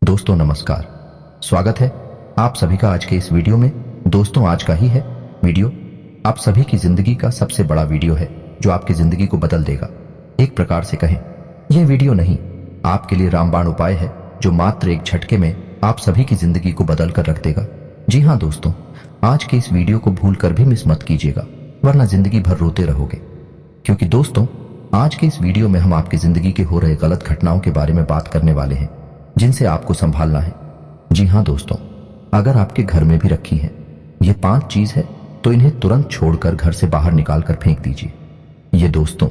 दोस्तों नमस्कार, स्वागत है आप सभी का आज के इस वीडियो में। दोस्तों आज का ही है वीडियो आप सभी की जिंदगी का सबसे बड़ा वीडियो है जो आपकी जिंदगी को बदल देगा। एक प्रकार से कहें, यह वीडियो नहीं आपके लिए रामबाण उपाय है जो मात्र एक झटके में आप सभी की जिंदगी को बदल कर रख देगा। जी हाँ दोस्तों, आज के इस वीडियो को भूल कर भी मिस मत कीजिएगा वरना जिंदगी भर रोते रहोगे। क्योंकि दोस्तों आज के इस वीडियो में हम आपकी जिंदगी के हो रहे गलत घटनाओं के बारे में बात करने वाले हैं जिनसे आपको संभालना है। जी हाँ दोस्तों, अगर आपके घर में भी रखी है ये 5 चीज है तो इन्हें तुरंत छोड़कर घर से बाहर निकाल कर फेंक दीजिए। ये दोस्तों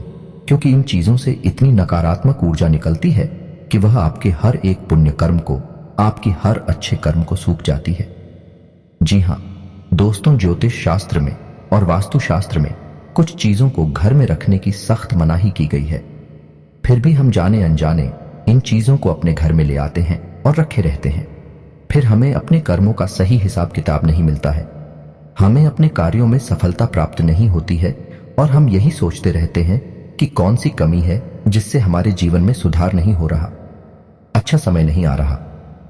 क्योंकि इन चीजों से इतनी नकारात्मक ऊर्जा निकलती है कि वह आपके हर एक पुण्य कर्म को, आपकी हर अच्छे कर्म को सूख जाती है। जी हाँ दोस्तों, ज्योतिष शास्त्र में और वास्तु शास्त्र में कुछ चीजों को घर में रखने की सख्त मनाही की गई है। फिर भी हम जाने अनजाने इन चीजों को अपने घर में ले आते हैं और रखे रहते हैं। फिर हमें अपने कर्मों का सही हिसाब किताब नहीं मिलता है, हमें अपने कार्यों में सफलता प्राप्त नहीं होती है और हम यही सोचते रहते हैं कि कौन सी कमी है जिससे हमारे जीवन में सुधार नहीं हो रहा, अच्छा समय नहीं आ रहा।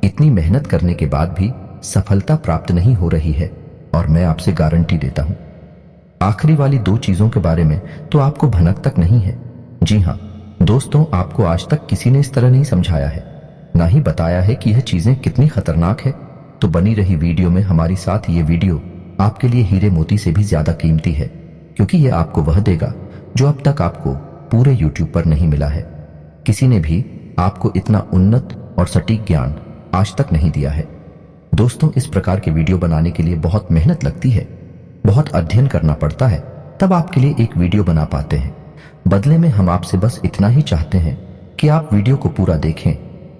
इतनी मेहनत करने के बाद भी सफलता प्राप्त नहीं हो रही है और मैं आपसे गारंटी देता हूं आखिरी वाली 2 चीजों के बारे में तो आपको भनक तक नहीं है। जी हाँ दोस्तों, आपको आज तक किसी ने इस तरह नहीं समझाया है, ना ही बताया है कि यह चीजें कितनी खतरनाक है। तो बनी रही वीडियो में हमारी साथ ये वीडियो आपके लिए हीरे मोती से भी ज्यादा कीमती है, क्योंकि यह आपको वह देगा जो अब तक आपको पूरे YouTube पर नहीं मिला है। किसी ने भी आपको इतना उन्नत और सटीक ज्ञान आज तक नहीं दिया है। दोस्तों इस प्रकार के वीडियो बनाने के लिए बहुत मेहनत लगती है, बहुत अध्ययन करना पड़ता है, तब आपके लिए एक वीडियो बना पाते हैं। बदले में हम आपसे बस इतना ही चाहते हैं कि आप वीडियो को पूरा देखें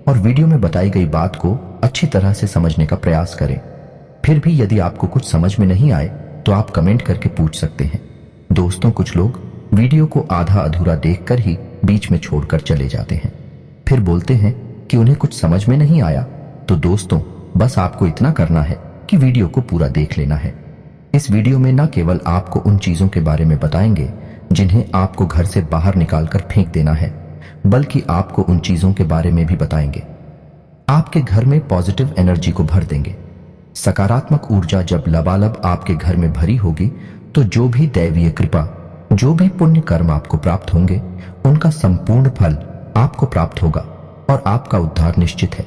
और वीडियो में बताई गई बात को अच्छी तरह से समझने का प्रयास करें। फिर भी यदि आपको कुछ समझ में नहीं आए तो आप कमेंट करके पूछ सकते हैं। दोस्तों कुछ लोग वीडियो को आधा अधूरा देखकर ही बीच में छोड़कर चले जाते हैं, फिर बोलते हैं कि उन्हें कुछ समझ में नहीं आया। तो दोस्तों बस आपको इतना करना है कि वीडियो को पूरा देख लेना है। इस वीडियो में न केवल आपको उन चीजों के बारे में बताएंगे जिन्हें आपको घर से बाहर निकालकर फेंक देना है, बल्कि आपको उन चीजों के बारे में भी बताएंगे आपके घर में पॉजिटिव एनर्जी को भर देंगे। सकारात्मक ऊर्जा जब लबालब आपके घर में भरी होगी तो जो भी दैवीय कृपा, जो भी पुण्य कर्म आपको प्राप्त होंगे उनका संपूर्ण फल आपको प्राप्त होगा और आपका उद्धार निश्चित है।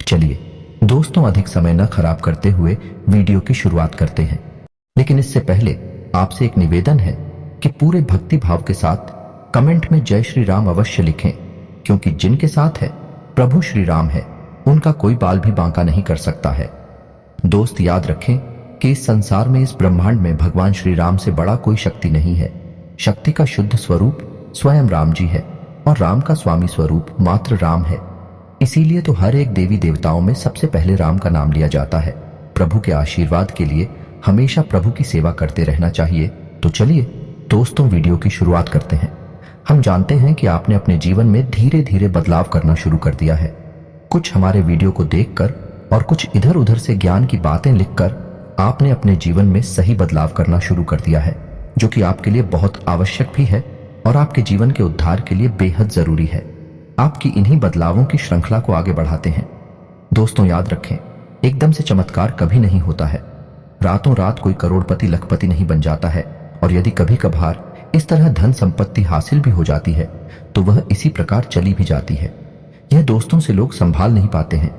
चलिए दोस्तों अधिक समय न खराब करते हुए वीडियो की शुरुआत करते हैं, लेकिन इससे पहले आपसे एक निवेदन है कि पूरे भक्ति भाव के साथ कमेंट में जय श्री राम अवश्य लिखें, क्योंकि जिनके साथ है प्रभु श्री राम है उनका कोई बाल भी बांका नहीं कर सकता है। दोस्त याद रखें कि इस संसार में, इस ब्रह्मांड में भगवान श्री राम से बड़ा कोई शक्ति नहीं है। शक्ति का शुद्ध स्वरूप स्वयं राम जी है और राम का स्वामी स्वरूप मात्र राम है। इसीलिए तो हर एक देवी देवताओं में सबसे पहले राम का नाम लिया जाता है। प्रभु के आशीर्वाद के लिए हमेशा प्रभु की सेवा करते रहना चाहिए। तो चलिए दोस्तों वीडियो की शुरुआत करते हैं। हम जानते हैं कि आपने अपने जीवन में धीरे धीरे बदलाव करना शुरू कर दिया है। कुछ हमारे वीडियो को देखकर और कुछ इधर उधर से ज्ञान की बातें लिखकर आपने अपने जीवन में सही बदलाव करना शुरू कर दिया है, जो कि आपके लिए बहुत आवश्यक भी है और आपके जीवन के उद्धार के लिए बेहद जरूरी है। आपकी इन्हीं बदलावों की श्रृंखला को आगे बढ़ाते हैं। दोस्तों याद रखें, एकदम से चमत्कार कभी नहीं होता है। रातों रात कोई करोड़पति लखपति नहीं बन जाता है, और यदि कभी कभार इस तरह धन संपत्ति हासिल भी हो जाती है तो वह इसी प्रकार चली भी जाती है। यह दोस्तों से लोग संभाल नहीं पाते हैं।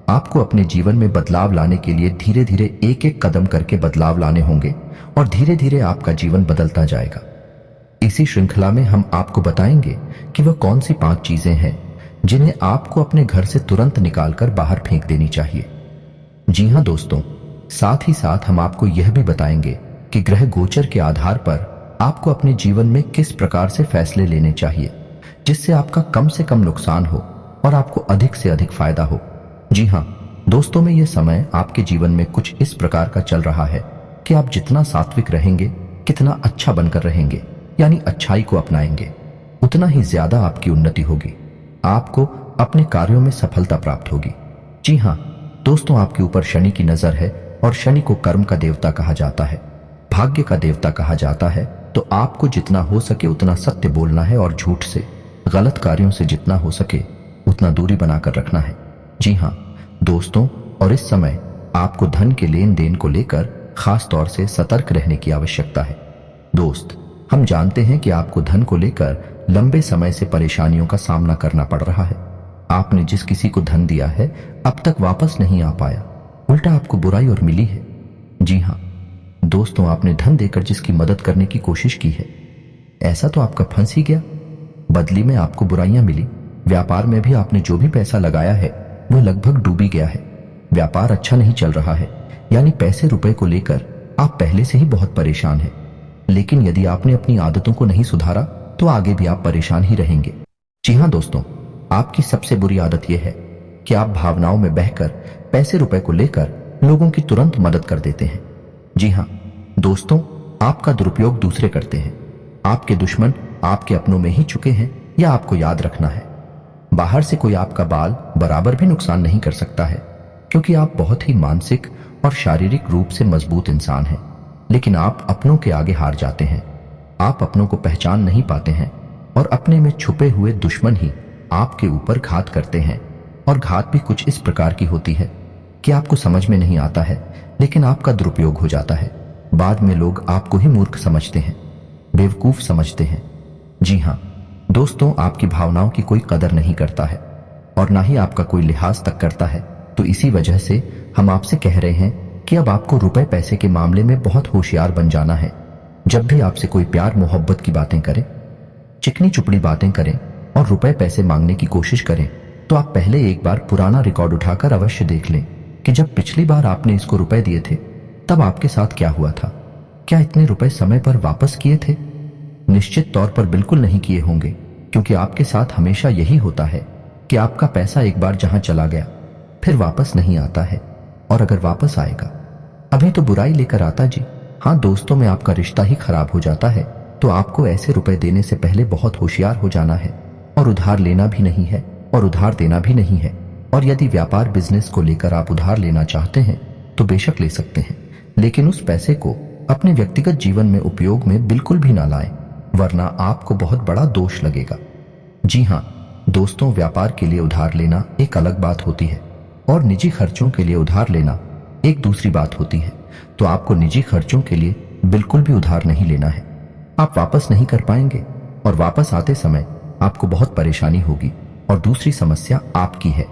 आपको अपने जीवन में बदलाव लाने के लिए धीरे धीरे एक एक कदम करके बदलाव लाने होंगे और धीरे धीरे आपका जीवन बदलता जाएगा। इसी श्रृंखला में हम आपको बताएंगे कि वह कौन सी 5 चीजें हैं जिन्हें आपको अपने घर से तुरंत निकालकर बाहर फेंक देनी चाहिए। जी हाँ दोस्तों, साथ ही साथ हम आपको यह भी बताएंगे कि ग्रह गोचर के आधार पर आपको अपने जीवन में किस प्रकार से फैसले लेने चाहिए जिससे आपका कम से कम नुकसान हो और आपको अधिक से अधिक फायदा हो। जी हाँ दोस्तों, में यह समय आपके जीवन में कुछ इस प्रकार का चल रहा है कि आप जितना सात्विक रहेंगे, कितना अच्छा बनकर रहेंगे, यानी अच्छाई को अपनाएंगे, उतना ही ज्यादा आपकी उन्नति होगी, आपको अपने कार्यों में सफलता प्राप्त होगी। जी हाँ दोस्तों, आपके ऊपर शनि की नजर है और शनि को कर्म का देवता कहा जाता है, भाग्य का देवता कहा जाता है। तो आपको जितना हो सके उतना सत्य बोलना है और झूठ से, गलत कार्यों से जितना हो सके उतना दूरी बनाकर रखना है। जी हाँ, दोस्तों, और इस समय आपको धन के लेन देन को लेकर खास तौर से सतर्क रहने की आवश्यकता है। दोस्त, हम जानते हैं कि आपको धन को लेकर लंबे समय से परेशानियों का सामना करना पड़ रहा है। आपने जिस किसी को धन दिया है अब तक वापस नहीं आ पाया, उल्टा आपको बुराई और मिली है। जी हाँ दोस्तों, आपने धन देकर जिसकी मदद करने की कोशिश की है, ऐसा तो आपका फंस ही गया। बदली में आपको बुराइयां मिली। व्यापार में भी आपने जो भी पैसा लगाया है वो लगभग डूब ही गया है। व्यापार अच्छा नहीं चल रहा है, यानी पैसे रुपए को लेकर आप पहले से ही बहुत परेशान हैं। लेकिन यदि आपने अपनी आदतों को नहीं सुधारा तो आगे भी आप परेशान ही रहेंगे। जी हाँ दोस्तों, आपकी सबसे बुरी आदत यह है कि आप भावनाओं में बहकर पैसे रुपए को लेकर लोगों की तुरंत मदद कर देते हैं। जी हाँ दोस्तों, आपका दुरुपयोग दूसरे करते हैं। आपके दुश्मन आपके अपनों में ही चुके हैं, यह आपको याद रखना है। बाहर से कोई आपका बाल बराबर भी नुकसान नहीं कर सकता है, क्योंकि आप बहुत ही मानसिक और शारीरिक रूप से मजबूत इंसान हैं। लेकिन आप अपनों के आगे हार जाते हैं। आप अपनों को पहचान नहीं पाते हैं और अपने में छुपे हुए दुश्मन ही आपके ऊपर घात करते हैं। और घात भी कुछ इस प्रकार की होती है कि आपको समझ में नहीं आता है, लेकिन आपका दुरुपयोग हो जाता है। बाद में लोग आपको ही मूर्ख समझते हैं, बेवकूफ समझते हैं। जी हाँ दोस्तों, आपकी भावनाओं की कोई कदर नहीं करता है और ना ही आपका कोई लिहाज तक करता है। तो इसी वजह से हम आपसे कह रहे हैं कि अब आपको रुपए पैसे के मामले में बहुत होशियार बन जाना है। जब भी आपसे कोई प्यार मोहब्बत की बातें करे, चिकनी चुपड़ी बातें करें और रुपए पैसे मांगने की कोशिश करें, तो आप पहले एक बार पुराना रिकॉर्ड उठाकर अवश्य देख लें कि जब पिछली बार आपने इसको रुपए दिए थे तब आपके साथ क्या हुआ था। क्या इतने रुपए समय पर वापस किए थे? निश्चित तौर पर बिल्कुल नहीं किए होंगे, क्योंकि आपके साथ हमेशा यही होता है कि आपका पैसा एक बार जहां चला गया फिर वापस नहीं आता है, और अगर वापस आएगा अभी तो बुराई लेकर आता। जी हाँ दोस्तों, में आपका रिश्ता ही खराब हो जाता है। तो आपको ऐसे रुपए देने से पहले बहुत होशियार हो जाना है, और उधार लेना भी नहीं है और उधार देना भी नहीं है। और यदि व्यापार बिजनेस को लेकर आप उधार लेना चाहते हैं तो बेशक ले सकते हैं, लेकिन उस पैसे को अपने व्यक्तिगत जीवन में उपयोग में बिल्कुल भी ना लाएं, वरना आपको बहुत बड़ा दोष लगेगा। जी हाँ दोस्तों, व्यापार के लिए उधार लेना एक अलग बात होती है और निजी खर्चों के लिए उधार लेना एक दूसरी बात होती है। तो आपको निजी खर्चों के लिए बिल्कुल भी उधार नहीं लेना है। आप वापस नहीं कर पाएंगे और वापस आते समय आपको बहुत परेशानी होगी। और दूसरी समस्या आपकी है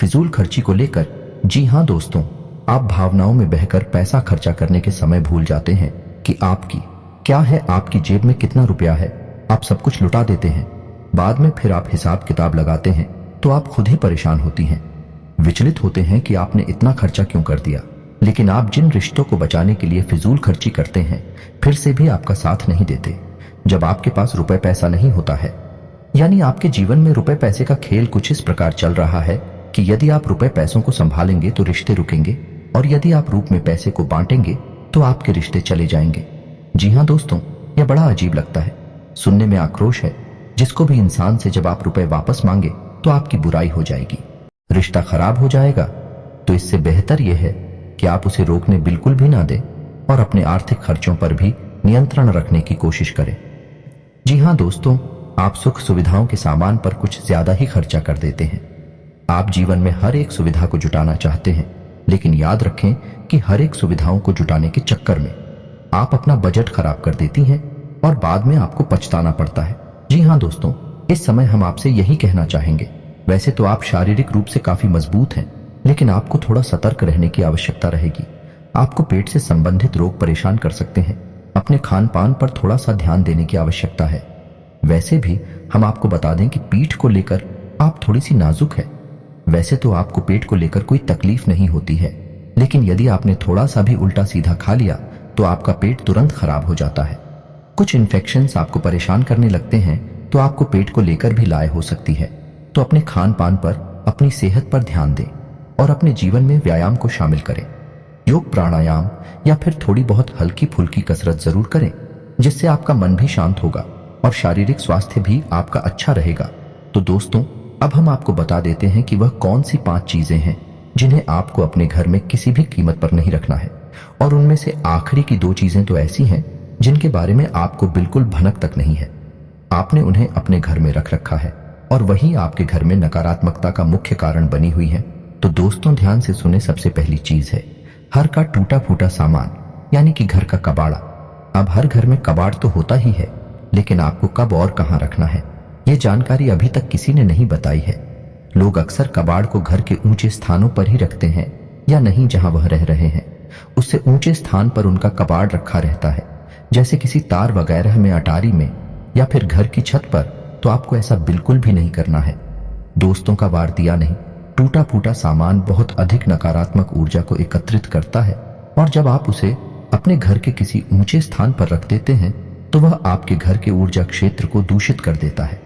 फिजूल खर्ची को लेकर। जी हाँ दोस्तों, आप भावनाओं में बहकर पैसा खर्चा करने के समय भूल जाते हैं कि आपकी क्या है, आपकी जेब में कितना रुपया है। आप सब कुछ लुटा देते हैं। बाद में फिर आप हिसाब किताब लगाते हैं तो आप खुद ही परेशान होती हैं, विचलित होते हैं कि आपने इतना खर्चा क्यों कर दिया। लेकिन आप जिन रिश्तों को बचाने के लिए फिजूल खर्ची करते हैं फिर से भी आपका साथ नहीं देते। जब आपके पास रुपए पैसा नहीं होता है, यानी आपके जीवन में रुपए पैसे का खेल कुछ इस प्रकार चल रहा है कि यदि आप रुपए पैसों को संभालेंगे तो रिश्ते रुकेंगे, और यदि आप रूप में पैसे को बांटेंगे तो आपके रिश्ते चले जाएंगे। जी हाँ दोस्तों, यह बड़ा अजीब लगता है, सुनने में आक्रोश है। जिसको भी इंसान से जब आप रुपए वापस मांगे तो आपकी बुराई हो जाएगी, रिश्ता खराब हो जाएगा। तो इससे बेहतर यह है कि आप उसे रोकने बिल्कुल भी ना दें और अपने आर्थिक खर्चों पर भी नियंत्रण रखने की कोशिश करें। जी हाँ दोस्तों, आप सुख सुविधाओं के सामान पर कुछ ज्यादा ही खर्चा कर देते हैं। आप जीवन में हर एक सुविधा को जुटाना चाहते हैं, लेकिन याद रखें कि हर एक सुविधाओं को जुटाने के चक्कर में आप अपना बजट खराब कर देती हैं और बाद में आपको पछताना पड़ता है। जी हाँ दोस्तों, इस समय हम आपसे यही कहना चाहेंगे। वैसे तो आप शारीरिक रूप से काफी मजबूत हैं, लेकिन आपको थोड़ा सतर्क रहने की आवश्यकता रहेगी। आपको पेट से संबंधित रोग परेशान कर सकते हैं। अपने खान पान पर थोड़ा सा ध्यान देने की आवश्यकता है। वैसे भी हम आपको बता दें कि पीठ को लेकर आप थोड़ी सी नाजुक है। वैसे तो आपको पेट को लेकर कोई तकलीफ नहीं होती है, लेकिन यदि आपने थोड़ा सा भी उल्टा सीधा खा लिया तो आपका पेट तुरंत खराब हो जाता है। कुछ इन्फेक्शंस आपको परेशान करने लगते हैं तो आपको पेट को लेकर भी लाए हो सकती है। तो अपने खान पान पर, अपनी सेहत पर ध्यान दें और अपने जीवन में व्यायाम को शामिल करें। योग, प्राणायाम या फिर थोड़ी बहुत हल्की फुल्की कसरत जरूर करें, जिससे आपका मन भी शांत होगा और शारीरिक स्वास्थ्य भी आपका अच्छा रहेगा। तो दोस्तों, अब हम आपको बता देते हैं कि वह कौन सी 5 चीजें हैं जिन्हें आपको अपने घर में किसी भी कीमत पर नहीं रखना है। और उनमें से आखिरी की 2 चीजें तो ऐसी हैं जिनके बारे में आपको बिल्कुल भनक तक नहीं है। आपने उन्हें अपने घर में रख रखा है और वही आपके घर में नकारात्मकता का मुख्य कारण बनी हुई है। तो दोस्तों ध्यान से सुने। सबसे पहली चीज है हर का टूटा फूटा सामान, यानी कि घर का कबाड़ा। अब हर घर में कबाड़ तो होता ही है, लेकिन आपको कब और कहां रखना है, यह जानकारी अभी तक किसी ने नहीं बताई है। लोग अक्सर कबाड़ को घर के ऊंचे स्थानों पर ही रखते हैं, या नहीं जहां वह रह रहे हैं उससे ऊंचे स्थान पर उनका कबाड़ रखा रहता है, जैसे किसी तार वगैरह में, अटारी में, या फिर घर की छत पर। तो आपको ऐसा बिल्कुल भी नहीं करना है। दोस्तों का वार दिया नहीं। टूटा फूटा सामान बहुत अधिक नकारात्मक ऊर्जा को एकत्रित करता है, और जब आप उसे अपने घर के किसी ऊंचे स्थान पर रख देते हैं तो वह आपके घर के ऊर्जा क्षेत्र को दूषित कर देता है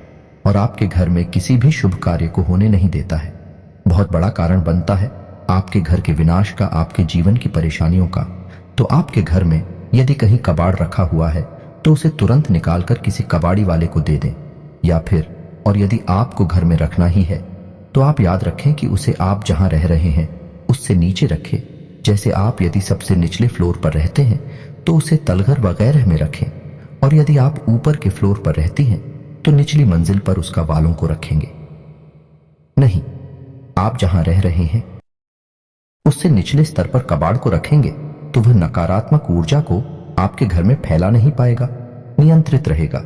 और आपके घर में किसी भी शुभ कार्य को होने नहीं देता है। बहुत बड़ा कारण बनता है आपके घर के विनाश का, आपके जीवन की परेशानियों का। तो आपके घर में यदि कहीं कबाड़ रखा हुआ है तो उसे तुरंत निकालकर किसी कबाड़ी वाले को दे दें, या फिर और यदि आपको घर में रखना ही है तो आप याद रखें कि उसे आप जहां रह रहे हैं उससे नीचे रखें। जैसे आप यदि सबसे निचले फ्लोर पर रहते हैं तो उसे तलघर वगैरह में रखें, और यदि आप ऊपर के फ्लोर पर रहती हैं तो निचली मंजिल पर उसका वालों को रखेंगे। नहीं, आप जहां रह रहे हैं उससे निचले स्तर पर कबाड़ को रखेंगे तो वह नकारात्मक ऊर्जा को आपके घर में फैला नहीं पाएगा, नियंत्रित रहेगा।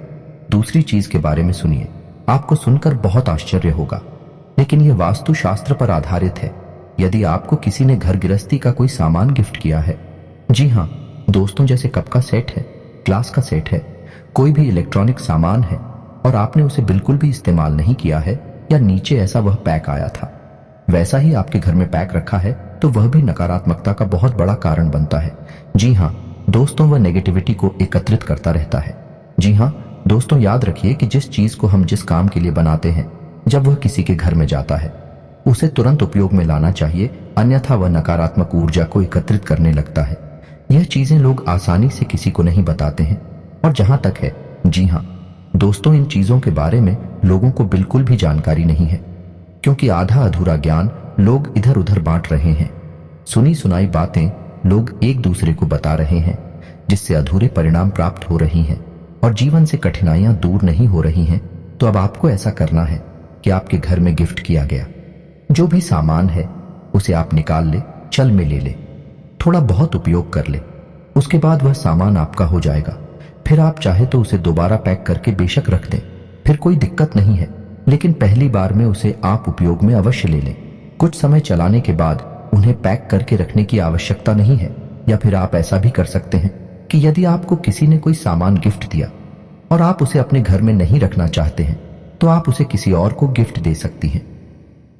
दूसरी चीज के बारे में सुनिए, आपको सुनकर बहुत आश्चर्य होगा, लेकिन यह वास्तुशास्त्र पर आधारित है। यदि आपको किसी ने घर गृहस्थी का कोई सामान गिफ्ट किया है, जी हां दोस्तों, जैसे कप का सेट है, ग्लास का सेट है, कोई भी इलेक्ट्रॉनिक सामान है, और आपने उसे बिल्कुल भी इस्तेमाल नहीं किया है, या नीचे ऐसा वह पैक आया था वैसा ही आपके घर में पैक रखा है, तो वह भी नकारात्मकता का बहुत बड़ा कारण बनता है। जी हां दोस्तों, वह नेगेटिविटी को एकत्रित करता रहता है। जी हां दोस्तों, याद रखिए कि जिस चीज को हम जिस काम के लिए बनाते हैं, जब वह किसी के घर में जाता है उसे तुरंत उपयोग में लाना चाहिए, अन्यथा वह नकारात्मक ऊर्जा को एकत्रित करने लगता है। यह चीजें लोग आसानी से किसी को नहीं बताते हैं, और जहां तक है, जी हां दोस्तों, इन चीजों के बारे में लोगों को बिल्कुल भी जानकारी नहीं है, क्योंकि आधा अधूरा ज्ञान लोग इधर उधर बांट रहे हैं। सुनी सुनाई बातें लोग एक दूसरे को बता रहे हैं, जिससे अधूरे परिणाम प्राप्त हो रही हैं और जीवन से कठिनाइयां दूर नहीं हो रही हैं। तो अब आपको ऐसा करना है कि आपके घर में गिफ्ट किया गया जो भी सामान है उसे आप निकाल ले, चल में ले ले, थोड़ा बहुत उपयोग कर ले, उसके बाद वह सामान आपका हो जाएगा। फिर आप चाहे तो उसे दोबारा पैक करके बेशक रख दें, फिर कोई दिक्कत नहीं है, लेकिन पहली बार में उसे आप उपयोग में अवश्य ले लें। कुछ समय चलाने के बाद उन्हें पैक करके रखने की आवश्यकता नहीं है। या फिर आप ऐसा भी कर सकते हैं कि यदि आपको किसी ने कोई सामान गिफ्ट दिया और आप उसे अपने घर में नहीं रखना चाहते हैं, तो आप उसे किसी और को गिफ्ट दे सकती हैं।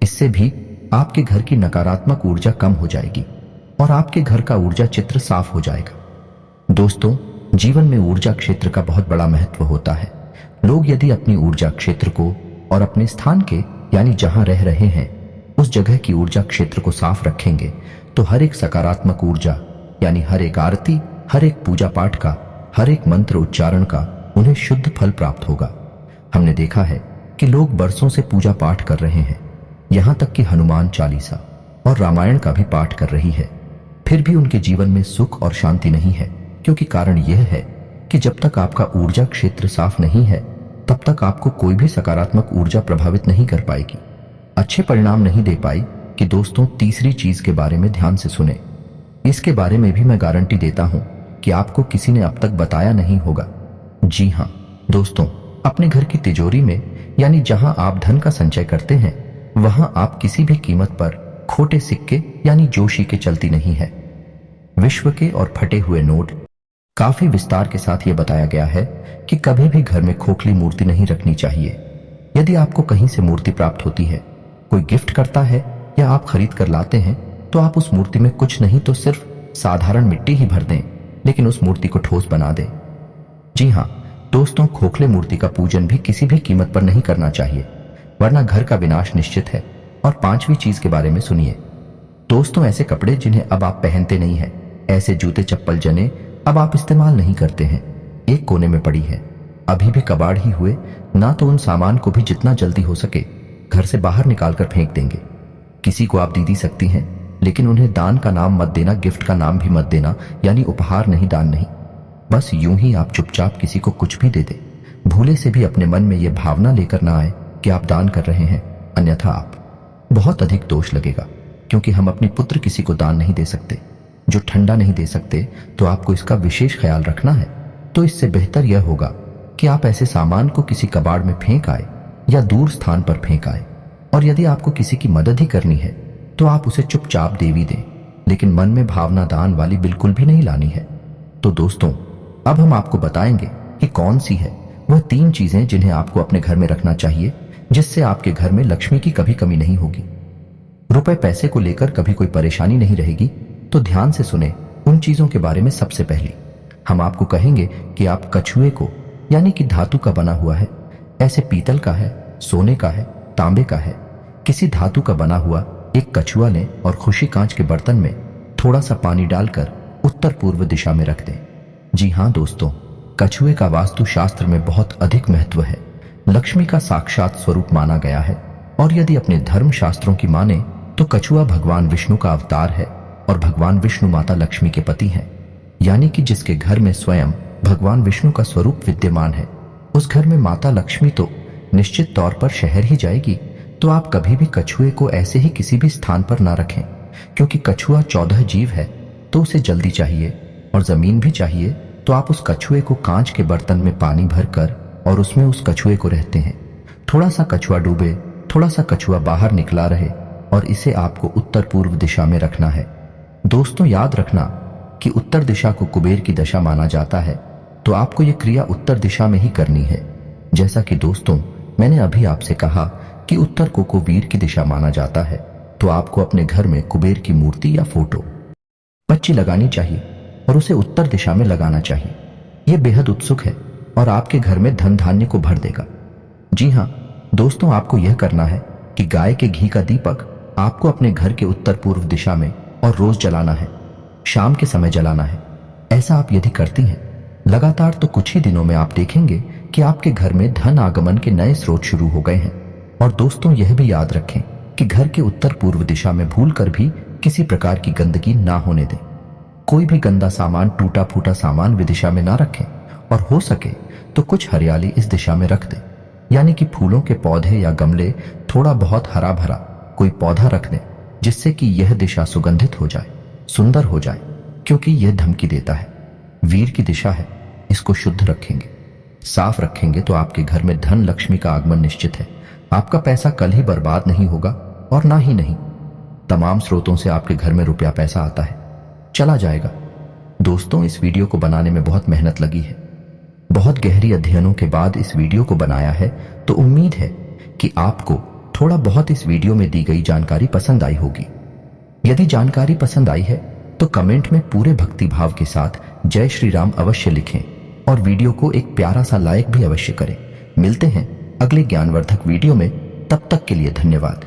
इससे भी आपके घर की नकारात्मक ऊर्जा कम हो जाएगी और आपके घर का ऊर्जा चित्र साफ हो जाएगा। दोस्तों, जीवन में ऊर्जा क्षेत्र का बहुत बड़ा महत्व होता है। लोग यदि अपनी ऊर्जा क्षेत्र को और अपने स्थान के, यानी जहां रह रहे हैं, उस जगह की ऊर्जा क्षेत्र को साफ रखेंगे, तो हर एक सकारात्मक ऊर्जा, यानी हर एक आरती, हर एक पूजा पाठ का, हर एक मंत्र उच्चारण का उन्हें शुद्ध फल प्राप्त होगा। हमने देखा है कि लोग बरसों से पूजा पाठ कर रहे हैं, यहां तक कि हनुमान चालीसा और रामायण का भी पाठ कर रही है, फिर भी उनके जीवन में सुख और शांति नहीं है, क्योंकि कारण यह है कि जब तक आपका ऊर्जा क्षेत्र साफ नहीं है, तब तक आपको कोई भी सकारात्मक ऊर्जा प्रभावित नहीं कर पाएगी, अच्छे परिणाम नहीं दे पाई। कि दोस्तों, तीसरी चीज के बारे में ध्यान से सुने। इसके बारे में भी मैं गारंटी देता हूं कि आपको किसी ने अब तक बताया नहीं होगा। जी हां दोस्तों, अपने घर की तिजोरी में, यानी जहां आप धन का संचय करते हैं, वहां आप किसी भी कीमत पर खोटे सिक्के, यानी जोशी के चलती नहीं है। विश्व के और फटे हुए नोट, काफी विस्तार के साथ यह बताया गया है कि कभी भी घर में खोखली मूर्ति नहीं रखनी चाहिए। यदि आपको कहीं से मूर्ति प्राप्त होती है, कोई गिफ्ट करता है या आप खरीद कर लाते हैं, तो आप उस मूर्ति में कुछ नहीं तो सिर्फ साधारण मिट्टी ही भर दें, लेकिन उस मूर्ति को ठोस बना दें। जी हां दोस्तों, खोखले मूर्ति का पूजन भी किसी भी कीमत पर नहीं करना चाहिए, वरना घर का विनाश निश्चित है। और पांचवी चीज के बारे में सुनिए। दोस्तों, ऐसे कपड़े जिन्हें अब आप पहनते नहीं हैं, ऐसे जूते चप्पल जने अब आप इस्तेमाल नहीं करते हैं, एक कोने में पड़ी है, अभी भी कबाड़ ही हुए ना, तो उन सामान को भी जितना जल्दी हो सके घर से बाहर निकालकर फेंक देंगे। किसी को आप दे सकती हैं, लेकिन उन्हें दान का नाम मत देना, गिफ्ट का नाम भी मत देना, यानी उपहार नहीं, दान नहीं। बस यूं ही आप चुपचाप किसी को कुछ भी दे दे, भूले से भी अपने मन में यह भावना लेकर ना आए कि आप दान कर रहे हैं, अन्यथा आप बहुत अधिक दोष लगेगा। क्योंकि हम अपने पुत्र किसी को दान नहीं दे सकते, जो ठंडा नहीं दे सकते, तो आपको इसका विशेष ख्याल रखना है। तो इससे बेहतर यह होगा कि आप ऐसे सामान को किसी कबाड़ में फेंक आए या दूर स्थान पर फेंक आए। और यदि आपको किसी की मदद ही करनी है तो आप उसे चुपचाप देवी दें, लेकिन मन में भावना दान वाली बिल्कुल भी नहीं लानी है। तो दोस्तों, अब हम आपको बताएंगे कि कौन सी है वह 3 चीजें जिन्हें आपको अपने घर में रखना चाहिए, जिससे आपके घर में लक्ष्मी की कभी कमी नहीं होगी, रुपए पैसे को लेकर कभी कोई परेशानी नहीं रहेगी। तो ध्यान से सुने उन चीजों के बारे में। सबसे पहली हम आपको कहेंगे कि आप कछुए को, यानी कि धातु का बना हुआ है, ऐसे पीतल का है, सोने का है, तांबे का है, किसी धातु का बना हुआ एक कछुआ लें और खुशी कांच के बर्तन में थोड़ा सा पानी डालकर उत्तर पूर्व दिशा में रख दें। जी हाँ दोस्तों, कछुए का वास्तु शास्त्र में बहुत अधिक महत्व है। लक्ष्मी का साक्षात स्वरूप माना गया है, और यदि अपने धर्म शास्त्रों की माने तो कछुआ भगवान विष्णु का अवतार है और भगवान विष्णु माता लक्ष्मी के पति हैं। यानी कि जिसके घर में स्वयं भगवान विष्णु का स्वरूप विद्यमान है, उस घर में माता लक्ष्मी तो निश्चित तौर पर शहर ही जाएगी। तो आप कभी भी कछुए को ऐसे ही किसी भी स्थान पर ना रखें, क्योंकि कछुआ 14 जीव है, तो उसे जल्दी चाहिए और जमीन भी चाहिए। तो आप उस कछुए को कांच के बर्तन में पानी भर कर और उसमें उस कछुए को रहते हैं। थोड़ा सा कछुआ डूबे, थोड़ा सा कछुआ बाहर निकला रहे, और इसे आपको उत्तर पूर्व दिशा में रखना है। दोस्तों, याद रखना कि उत्तर दिशा को कुबेर की दशा माना जाता है, तो आपको यह क्रिया उत्तर दिशा में ही करनी है। जैसा कि दोस्तों मैंने अभी आपसे कहा कि उत्तर को वीर की दिशा माना जाता है, तो आपको अपने घर में कुबेर की मूर्ति या फोटो पच्ची लगानी चाहिए और उसे उत्तर दिशा में लगाना चाहिए। यह बेहद उत्सुक है और आपके घर में धन धान्य को भर देगा। जी हाँ दोस्तों, आपको यह करना है कि गाय के घी का दीपक आपको अपने घर के उत्तर पूर्व दिशा में और रोज जलाना है, शाम के समय जलाना है। ऐसा आप यदि करती हैं लगातार, तो कुछ ही दिनों में आप देखेंगे कि आपके घर में धन आगमन के नए स्रोत शुरू हो गए हैं। और दोस्तों, यह भी याद रखें कि घर के उत्तर पूर्व दिशा में भूलकर भी किसी प्रकार की गंदगी ना होने दें। कोई भी गंदा सामान, टूटा फूटा सामान विदिशा में ना रखें, और हो सके तो कुछ हरियाली इस दिशा में रख दें। यानी कि फूलों के पौधे या गमले, थोड़ा बहुत हरा भरा कोई पौधा रख दें, जिससे कि यह दिशा सुगंधित हो जाए, सुंदर हो जाए, क्योंकि यह धमकी देता है। वीर की दिशा है, इसको शुद्ध रखेंगे, साफ रखेंगे, तो आपके घर में धन लक्ष्मी का आगमन निश्चित है। आपका पैसा कल ही बर्बाद नहीं होगा, और ना ही नहीं, तमाम स्रोतों से आपके घर में रुपया पैसा आता है, चला जाएगा। दोस्तों, इस वीडियो को बनाने में बहुत मेहनत लगी है, बहुत गहरी अध्ययनों के बाद इस वीडियो को बनाया है। तो उम्मीद है कि आपको थोड़ा बहुत इस वीडियो में दी गई जानकारी पसंद आई होगी। यदि जानकारी पसंद आई है तो कमेंट में पूरे भक्ति भाव के साथ जय श्री राम अवश्य लिखें, और वीडियो को एक प्यारा सा लाइक भी अवश्य करें। मिलते हैं अगले ज्ञानवर्धक वीडियो में, तब तक के लिए धन्यवाद।